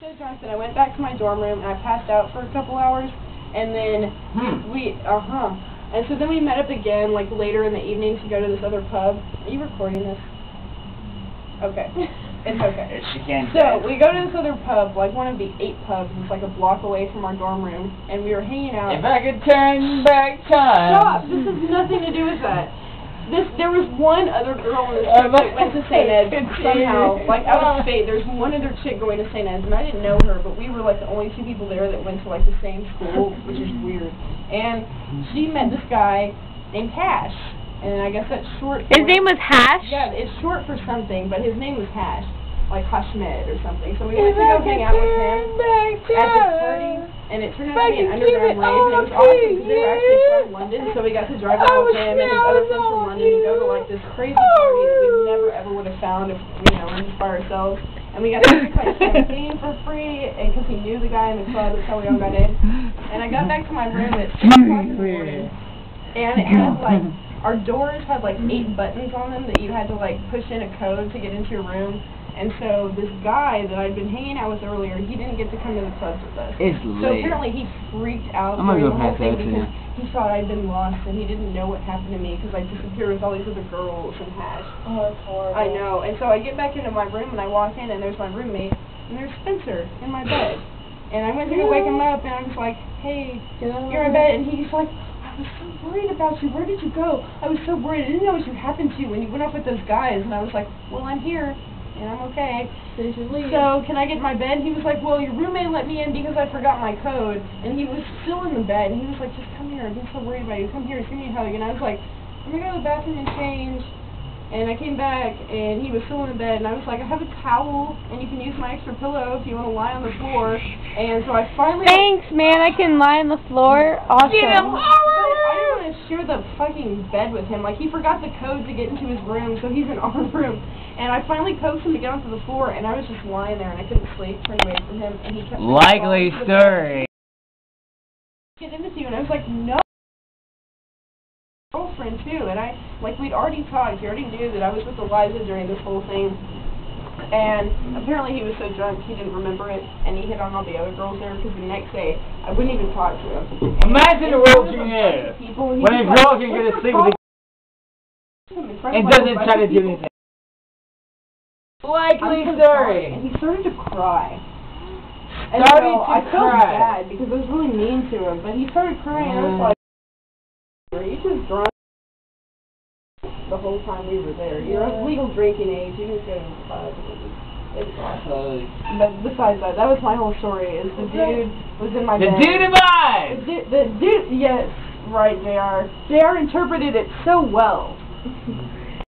So drunk that I went back to my dorm room and I passed out for a couple hours, and then and so then we met up again like later in the evening to go to this other pub. Are you recording this? Okay. It's okay. She can. So we go to this other pub, like one of the 8 pubs. It's like a block away from our dorm room, and we were hanging out. If I could turn back time. Stop! This has nothing to do with that. There was one other girl in this trip that went to St. Ed's somehow, like out of state. There's one other chick going to St. Ed's, and I didn't know her, but we were like the only 2 people there that went to like the same school, which is weird. And she met this guy named Hash, and I guess that's short for... His name was Hash? Yeah, it's short for something, but his name was Hash, like Hashmed or something. So we went to go hang out with him at this party, and it turned out to be an underground rave, and it was awesome because they were actually from London, so we got to drive out with him and his other friends from London and go to like this crazy party that we never ever would have found if, you know, we were just by ourselves. And we got to drink like champagne for free, and because he knew the guy in the club, that's how we all got in. And I got back to my room at 6 o'clock in the morning, and it had like, our doors had like 8 buttons on them that you had to like push in a code to get into your room. And so this guy that I'd been hanging out with earlier, he didn't get to come to the clubs with us. It's So late. apparently he freaked out I'm gonna during go the whole past thing that because he thought I'd been lost and he didn't know what happened to me because I disappeared with all these other girls and Hash. Oh, that's horrible. I know. And so I get back into my room and I walk in and there's my roommate and there's Spencer in my bed. And I went to go wake him up and I was like, hey, you're in bed. And he's like, I was so worried about you. Where did you go? I was so worried. I didn't know what you happened to you when you went off with those guys. And I was like, well, I'm here. And I'm okay. So, can I get my bed? He was like, well, your roommate let me in because I forgot my code. And he was still in the bed. And he was like, just come here. I've been so worried about you. Come here. Give me a hug. And I was like, I'm going to go to the bathroom and change. And I came back, and he was still in the bed. And I was like, I have a towel, and you can use my extra pillow if you want to lie on the floor. And so I finally... Thanks, man. I can lie on the floor. Awesome. I didn't want to share the fucking bed with him. Like, he forgot the code to get into his room, so he's in our room. And I finally coaxed him to get onto the floor, and I was just lying there, and I couldn't sleep, turned away from him, and he kept... Likely story. Get into you, and I was like, no. Girlfriend, too, and we'd already talked. He already knew that I was with Eliza during this whole thing. And apparently he was so drunk he didn't remember it, and he hit on all the other girls there, because the next day, I wouldn't even talk to him. Imagine the world you live when a girl can get a sleep with a... It doesn't try to do anything. Likely story. And he started to cry. And I felt bad because I was really mean to him, but he started crying, and I was like, are you just drunk the whole time we were there? You're of legal drinking age, you can go to the pub. It was awesome. But besides that, that was my whole story, is the dude was in my bed. The dude alive! The dude, yes, right, JR. JR interpreted it so well.